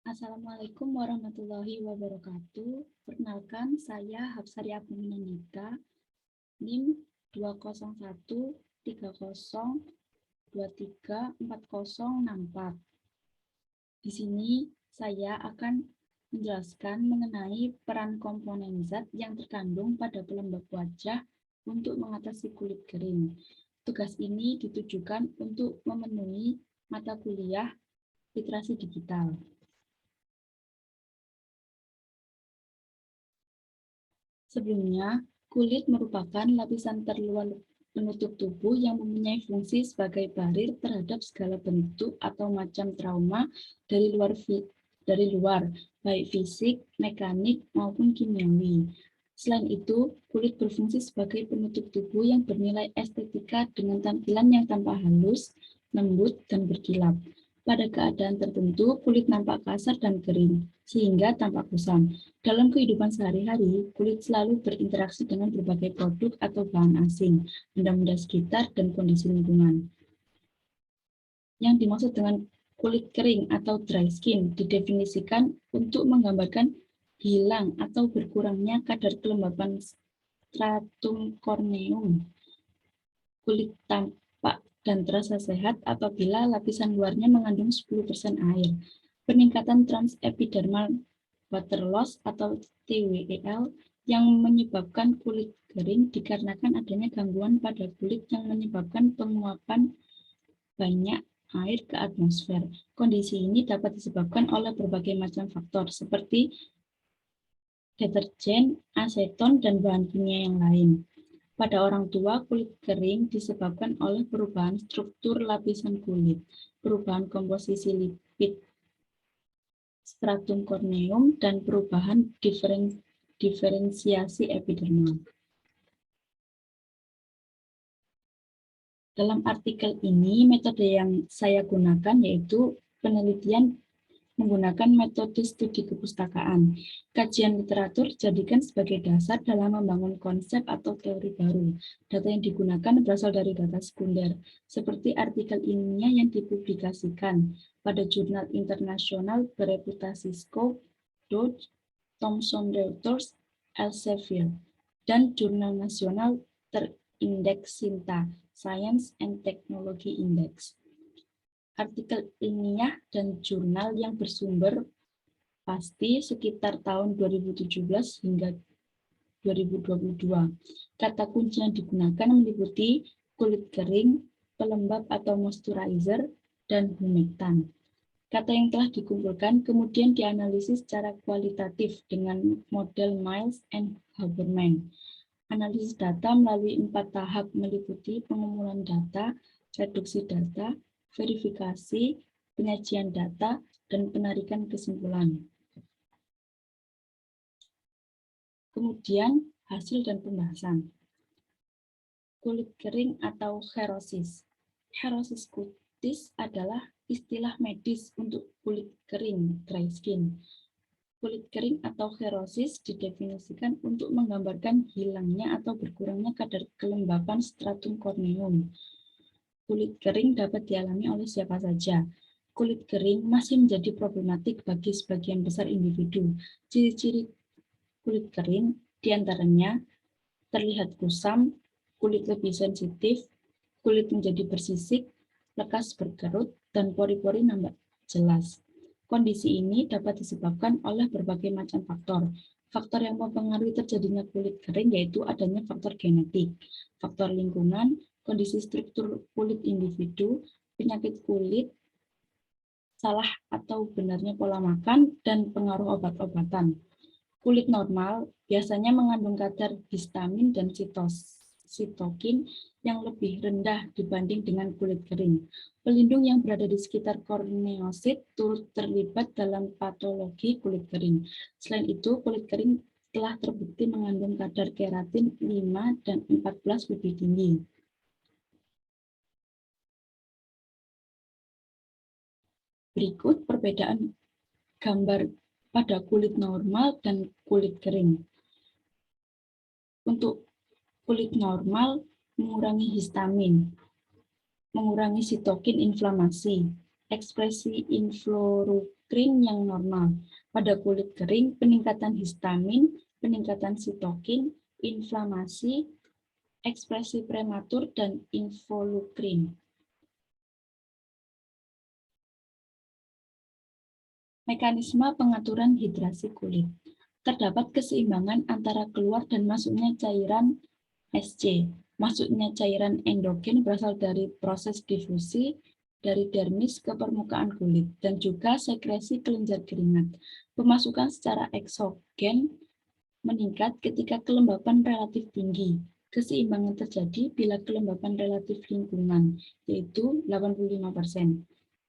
Assalamualaikum warahmatullahi wabarakatuh. Perkenalkan, saya Hapsari Aguminanita, NIM 20130234064. Di sini saya akan menjelaskan mengenai peran komponen zat yang terkandung pada pelembab wajah untuk mengatasi kulit kering. Tugas ini ditujukan untuk memenuhi mata kuliah literasi digital. Sebelumnya, kulit merupakan lapisan terluar penutup tubuh yang mempunyai fungsi sebagai barir terhadap segala bentuk atau macam trauma dari luar, baik fisik, mekanik, maupun kimiawi. Selain itu, kulit berfungsi sebagai penutup tubuh yang bernilai estetika dengan tampilan yang tampak halus, lembut, dan berkilap. Pada keadaan tertentu, kulit nampak kasar dan kering, sehingga tampak kusam. Dalam kehidupan sehari-hari, kulit selalu berinteraksi dengan berbagai produk atau bahan asing, benda-benda sekitar, dan kondisi lingkungan. Yang dimaksud dengan kulit kering atau dry skin didefinisikan untuk menggambarkan hilang atau berkurangnya kadar kelembapan stratum corneum. Kulit tampak dan terasa sehat apabila lapisan luarnya mengandung 10% air. Peningkatan transepidermal water loss atau TWEL yang menyebabkan kulit kering dikarenakan adanya gangguan pada kulit yang menyebabkan penguapan banyak air ke atmosfer. Kondisi ini dapat disebabkan oleh berbagai macam faktor seperti deterjen, aseton, dan bahan kimia yang lain. Pada orang tua, kulit kering disebabkan oleh perubahan struktur lapisan kulit, perubahan komposisi lipid stratum corneum, dan perubahan diferensiasi epidermal. Dalam artikel ini, metode yang saya gunakan yaitu penelitian menggunakan metode studi kepustakaan. Kajian literatur dijadikan sebagai dasar dalam membangun konsep atau teori baru. Data yang digunakan berasal dari data sekunder, seperti artikel ilmiah yang dipublikasikan pada jurnal internasional bereputasi Scope, Dodge, Thomson Reuters, Elsevier, dan jurnal nasional terindeks SINTA, Science and Technology Index. Artikel ilmiah dan jurnal yang bersumber pasti sekitar tahun 2017 hingga 2022. Kata kunci yang digunakan meliputi kulit kering, pelembab atau moisturizer, dan humektan. Kata yang telah dikumpulkan kemudian dianalisis secara kualitatif dengan model Miles and Haberman. Analisis data melalui 4 tahap meliputi pengumpulan data, reduksi data, verifikasi, penyajian data, dan penarikan kesimpulan. Kemudian, hasil dan pembahasan. Kulit kering atau xerosis. Xerosis kutis adalah istilah medis untuk kulit kering, dry skin. Kulit kering atau xerosis didefinisikan untuk menggambarkan hilangnya atau berkurangnya kadar kelembapan stratum corneum. Kulit kering dapat dialami oleh siapa saja. Kulit kering masih menjadi problematik bagi sebagian besar individu. Ciri-ciri kulit kering diantaranya terlihat kusam, kulit lebih sensitif, kulit menjadi bersisik, lekas berkerut, dan pori-pori nampak jelas. Kondisi ini dapat disebabkan oleh berbagai macam faktor. Faktor yang mempengaruhi terjadinya kulit kering yaitu adanya faktor genetik, faktor lingkungan, kondisi struktur kulit individu, penyakit kulit, salah atau benarnya pola makan, dan pengaruh obat-obatan. Kulit normal biasanya mengandung kadar histamin dan sitokin yang lebih rendah dibanding dengan kulit kering. Pelindung yang berada di sekitar korneosit turut terlibat dalam patologi kulit kering. Selain itu, kulit kering telah terbukti mengandung kadar keratin 5 dan 14 lebih tinggi. Berikut perbedaan gambar pada kulit normal dan kulit kering. Untuk kulit normal, mengurangi histamin, mengurangi sitokin inflamasi, ekspresi kering yang normal. Pada kulit kering, peningkatan histamin, peningkatan sitokin, inflamasi, ekspresi prematur, dan involukrin. Mekanisme pengaturan hidrasi kulit. Terdapat keseimbangan antara keluar dan masuknya cairan SC. Masuknya cairan endogen berasal dari proses difusi dari dermis ke permukaan kulit dan juga sekresi kelenjar keringat. Pemasukan secara eksogen meningkat ketika kelembapan relatif tinggi. Keseimbangan terjadi bila kelembapan relatif lingkungan, yaitu 85%.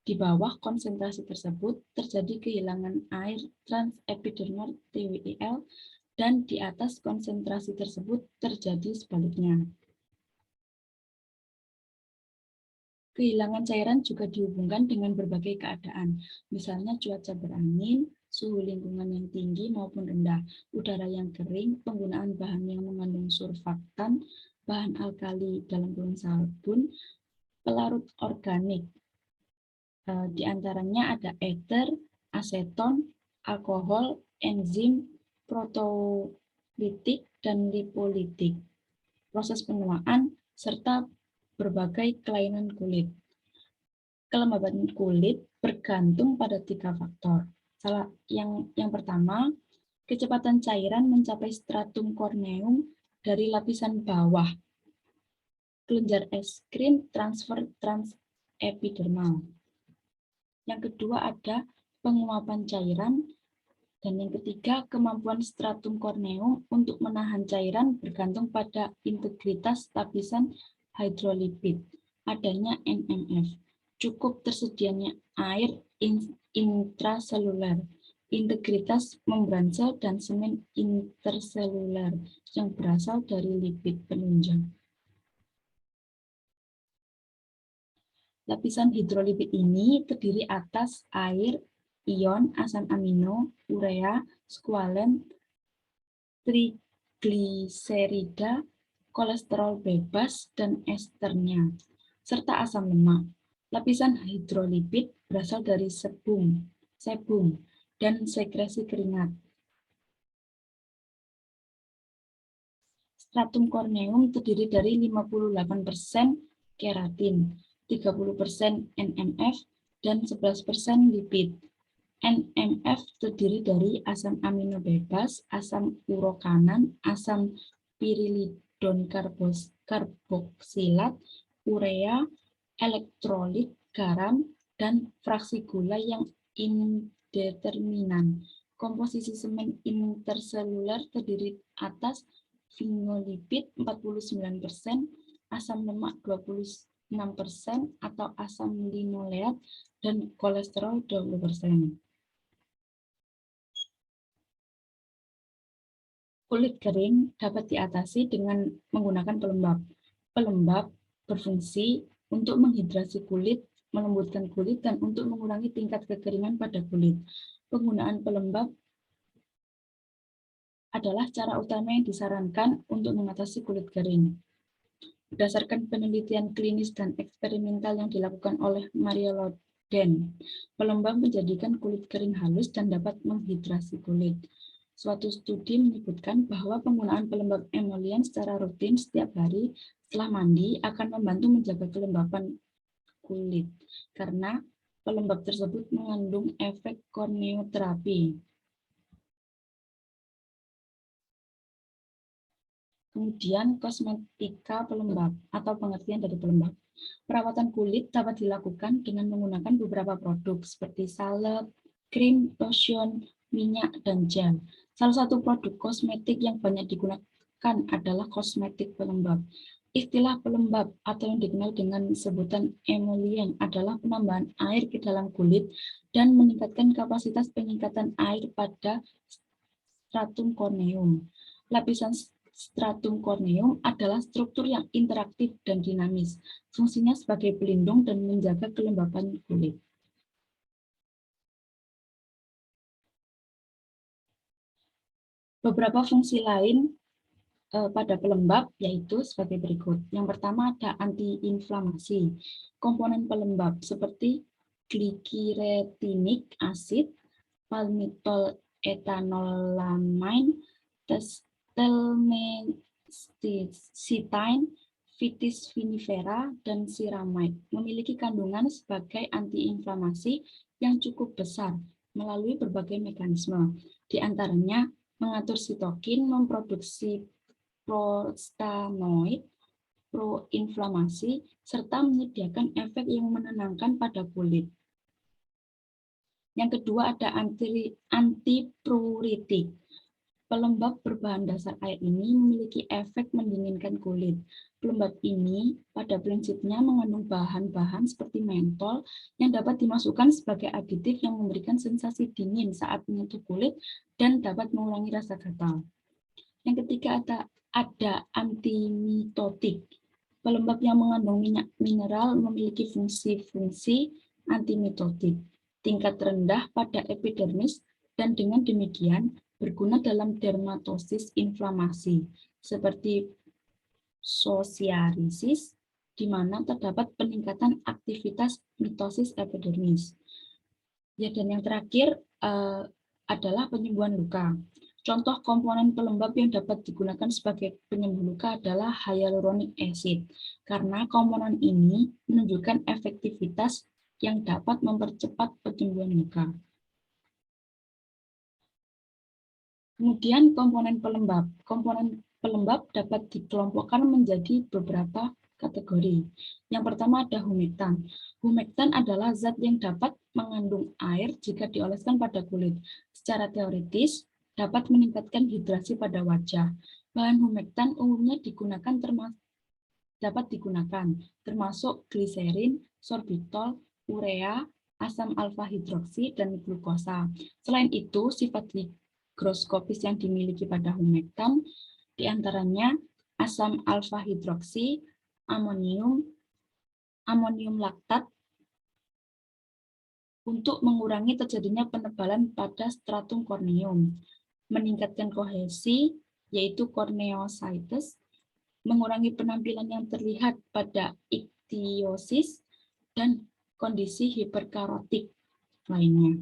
Di bawah konsentrasi tersebut terjadi kehilangan air transepidermal TWEL dan di atas konsentrasi tersebut terjadi sebaliknya. Kehilangan cairan juga dihubungkan dengan berbagai keadaan, misalnya cuaca berangin, suhu lingkungan yang tinggi maupun rendah, udara yang kering, penggunaan bahan yang mengandung surfaktan, bahan alkali dalam kurung sabun, pelarut organik. Di antaranya ada ether, aseton, alkohol, enzim, protolitik, dan lipolitik, proses penuaan, serta berbagai kelainan kulit. Kelembaban kulit bergantung pada 3 faktor. Yang pertama, kecepatan cairan mencapai stratum corneum dari lapisan bawah, kelenjar eskrin transfer transepidermal. Yang kedua ada penguapan cairan, dan yang ketiga kemampuan stratum corneum untuk menahan cairan bergantung pada integritas lapisan hidrolipid, adanya NMF, cukup tersedianya air intraseluler, integritas membran sel, dan semen interseluler yang berasal dari lipid penunjang. Lapisan hidrolipid ini terdiri atas air, ion, asam amino, urea, skualen, trigliserida, kolesterol bebas, dan esternya, serta asam lemak. Lapisan hidrolipid berasal dari sebum, dan sekresi keringat. Stratum corneum terdiri dari 58% keratin, 30% NMF, dan 11% lipid. NMF terdiri dari asam amino bebas, asam urokanan, asam pirilidon karboksilat, urea, elektrolit, garam, dan fraksi gula yang indeterminan. Komposisi semen interseluler terdiri atas sfingolipid 49%, asam lemak 26% atau asam linoleat, dan kolesterol 20%. Kulit kering dapat diatasi dengan menggunakan pelembab. Pelembab berfungsi untuk menghidrasi kulit, melembutkan kulit, dan untuk mengurangi tingkat kekeringan pada kulit. Penggunaan pelembab adalah cara utama yang disarankan untuk mengatasi kulit kering. Berdasarkan penelitian klinis dan eksperimental yang dilakukan oleh Maria Loden, pelembab menjadikan kulit kering halus dan dapat menghidrasi kulit. Suatu studi menyebutkan bahwa penggunaan pelembab emollient secara rutin setiap hari setelah mandi akan membantu menjaga kelembapan kulit, karena pelembab tersebut mengandung efek korneoterapi. Kemudian kosmetika pelembab atau pengertian dari pelembab. Perawatan kulit dapat dilakukan dengan menggunakan beberapa produk seperti salep, krim, lotion, minyak, dan gel. Salah satu produk kosmetik yang banyak digunakan adalah kosmetik pelembab. Istilah pelembab atau yang dikenal dengan sebutan emollient adalah penambahan air ke dalam kulit dan meningkatkan kapasitas penyingkatan air pada stratum corneum. Lapisan stratum corneum adalah struktur yang interaktif dan dinamis. Fungsinya sebagai pelindung dan menjaga kelembapan kulit. Beberapa fungsi lain pada pelembab yaitu sebagai berikut. Yang pertama ada antiinflamasi. Komponen pelembab seperti glycyrrhetinic acid, palmitol etanolamine, testelmecitine, Vitis vinifera, dan siramide memiliki kandungan sebagai antiinflamasi yang cukup besar melalui berbagai mekanisme. Di antaranya mengatur sitokin, memproduksi prostanoid, proinflamasi, serta menyediakan efek yang menenangkan pada kulit. Yang kedua ada antipruritik. Pelembab berbahan dasar air ini memiliki efek mendinginkan kulit. Pelembab ini pada prinsipnya mengandung bahan-bahan seperti mentol yang dapat dimasukkan sebagai aditif yang memberikan sensasi dingin saat menyentuh kulit dan dapat mengurangi rasa gatal. Yang ketiga ada antimitotik. Pelembab yang mengandung minyak mineral memiliki fungsi-fungsi antimitotik. Tingkat rendah pada epidermis dan dengan demikian berguna dalam dermatosis inflamasi, seperti psoriasis, di mana terdapat peningkatan aktivitas mitosis epidermis. Ya, dan yang terakhir adalah penyembuhan luka. Contoh komponen pelembab yang dapat digunakan sebagai penyembuh luka adalah hyaluronic acid, karena komponen ini menunjukkan efektivitas yang dapat mempercepat penyembuhan luka. Kemudian komponen pelembab. Komponen pelembab dapat dikelompokkan menjadi beberapa kategori. Yang pertama ada humektan. Humektan adalah zat yang dapat mengandung air jika dioleskan pada kulit. Secara teoritis, dapat meningkatkan hidrasi pada wajah. Bahan humektan umumnya dapat digunakan, termasuk gliserin, sorbitol, urea, asam alfa hidroksi, dan glukosa. Selain itu, sifat hygroskopis yang dimiliki pada humektan diantaranya asam alfa hidroksi, amonium laktat untuk mengurangi terjadinya penebalan pada stratum korneum, meningkatkan kohesi yaitu corneocytes, mengurangi penampilan yang terlihat pada ichthyosis dan kondisi hiperkarotik lainnya.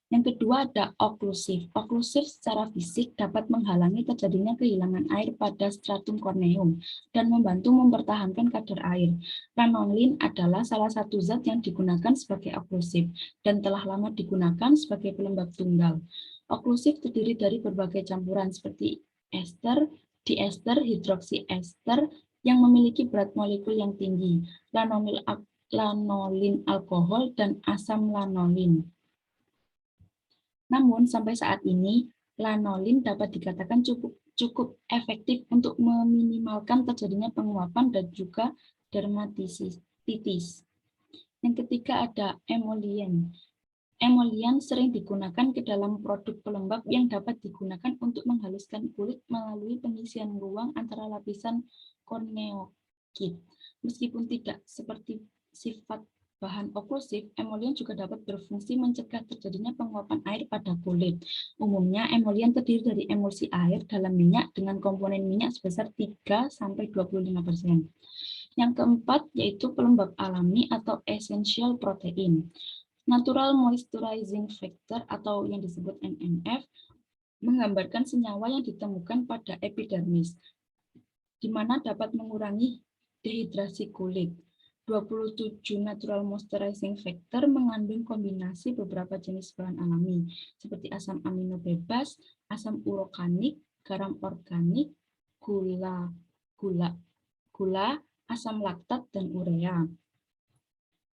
Yang kedua ada oklusif. Oklusif secara fisik dapat menghalangi terjadinya kehilangan air pada stratum korneum dan membantu mempertahankan kadar air. Lanolin adalah salah satu zat yang digunakan sebagai oklusif dan telah lama digunakan sebagai pelembab tunggal. Oklusif terdiri dari berbagai campuran seperti ester, diester, hidroksiester yang memiliki berat molekul yang tinggi, lanolin alkohol, dan asam lanolin. Namun, sampai saat ini, lanolin dapat dikatakan cukup efektif untuk meminimalkan terjadinya penguapan dan juga dermatitis. Yang ketiga ada emolian. Emolian sering digunakan ke dalam produk pelembab yang dapat digunakan untuk menghaluskan kulit melalui pengisian ruang antara lapisan korneokit. Meskipun tidak seperti sifat bahan oklusif, emolian juga dapat berfungsi mencegah terjadinya penguapan air pada kulit. Umumnya, emolian terdiri dari emulsi air dalam minyak dengan komponen minyak sebesar 3–25%. Yang keempat yaitu pelembab alami atau essential protein. Natural Moisturizing Factor atau yang disebut NMF menggambarkan senyawa yang ditemukan pada epidermis, di mana dapat mengurangi dehidrasi kulit. 27 Natural Moisturizing Factor mengandung kombinasi beberapa jenis bahan alami, seperti asam amino bebas, asam urokanik, garam organik, gula, asam laktat, dan urea.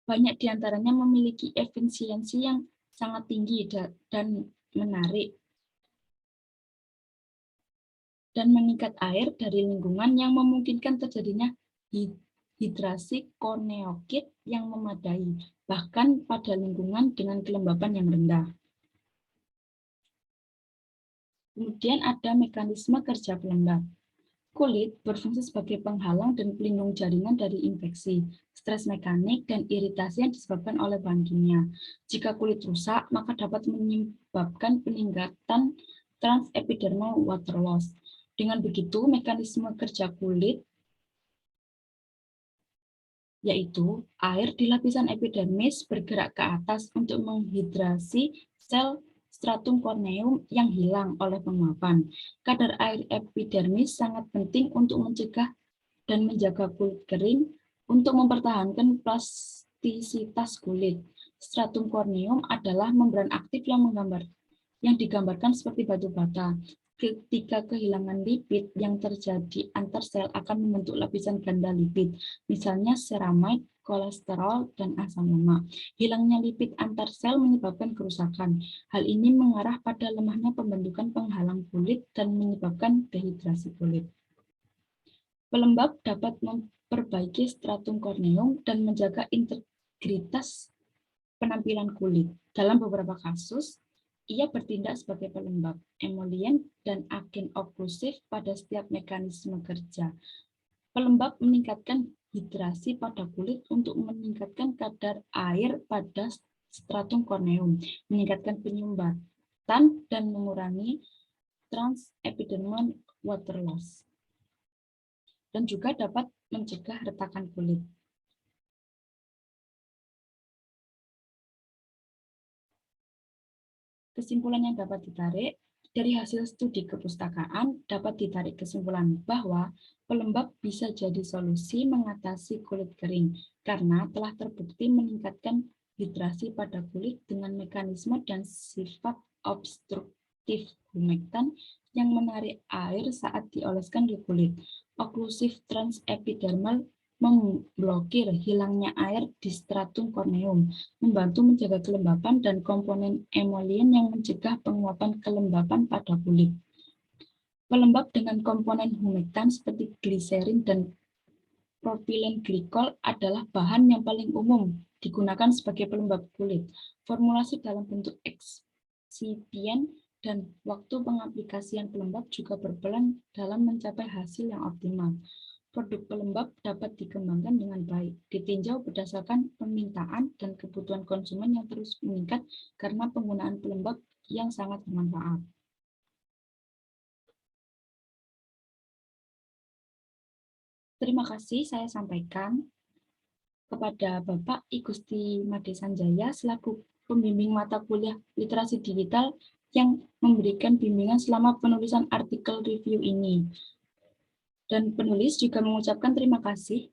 Banyak diantaranya memiliki efisiensi yang sangat tinggi dan menarik dan mengikat air dari lingkungan yang memungkinkan terjadinya hidrasi korneokit yang memadai, bahkan pada lingkungan dengan kelembaban yang rendah. Kemudian ada mekanisme kerja pelembab. Kulit berfungsi sebagai penghalang dan pelindung jaringan dari infeksi, stres mekanik, dan iritasi yang disebabkan oleh bahan kimia. Jika kulit rusak, maka dapat menyebabkan peningkatan transepidermal water loss. Dengan begitu, mekanisme kerja kulit yaitu air di lapisan epidermis bergerak ke atas untuk menghidrasi sel stratum corneum yang hilang oleh penguapan. Kadar air epidermis sangat penting untuk mencegah dan menjaga kulit kering untuk mempertahankan plastisitas kulit. Stratum corneum adalah membran aktif yang digambarkan seperti batu bata. Ketika kehilangan lipid yang terjadi antar sel akan membentuk lapisan ganda lipid, misalnya ceramide, kolesterol, dan asam lemak. Hilangnya lipid antar sel menyebabkan kerusakan. Hal ini mengarah pada lemahnya pembentukan penghalang kulit dan menyebabkan dehidrasi kulit. Pelembab dapat memperbaiki stratum corneum dan menjaga integritas penampilan kulit. Dalam beberapa kasus, ia bertindak sebagai pelembab, emolien, dan agen oklusif pada setiap mekanisme kerja. Pelembab meningkatkan hidrasi pada kulit untuk meningkatkan kadar air pada stratum corneum, meningkatkan penyumbatan, dan mengurangi transepidermal water loss. Dan juga dapat mencegah retakan kulit. Kesimpulan yang dapat ditarik dari hasil studi kepustakaan dapat ditarik kesimpulan bahwa pelembab bisa jadi solusi mengatasi kulit kering karena telah terbukti meningkatkan hidrasi pada kulit dengan mekanisme dan sifat obstruktif humektan yang menarik air saat dioleskan di kulit. Oklusif transepidermal memblokir hilangnya air di stratum corneum, membantu menjaga kelembapan dan komponen emolien yang mencegah penguapan kelembapan pada kulit. Pelembab dengan komponen humektan seperti gliserin dan propilen glikol adalah bahan yang paling umum digunakan sebagai pelembab kulit. Formulasi dalam bentuk eksipien dan waktu pengaplikasian pelembab juga berperan dalam mencapai hasil yang optimal. Produk pelembab dapat dikembangkan dengan baik, ditinjau berdasarkan permintaan dan kebutuhan konsumen yang terus meningkat karena penggunaan pelembab yang sangat bermanfaat. Terima kasih saya sampaikan kepada Bapak I Gusti Made Sanjaya selaku pembimbing mata kuliah literasi digital yang memberikan bimbingan selama penulisan artikel review ini. Dan penulis juga mengucapkan terima kasih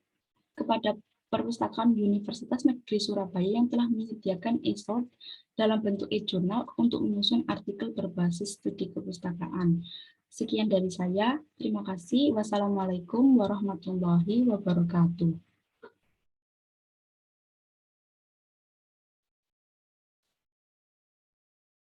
kepada Perpustakaan Universitas Negeri Surabaya yang telah menyediakan e-source dalam bentuk e-jurnal untuk menyusun artikel berbasis studi kepustakaan. Sekian dari saya. Terima kasih. Wassalamualaikum warahmatullahi wabarakatuh.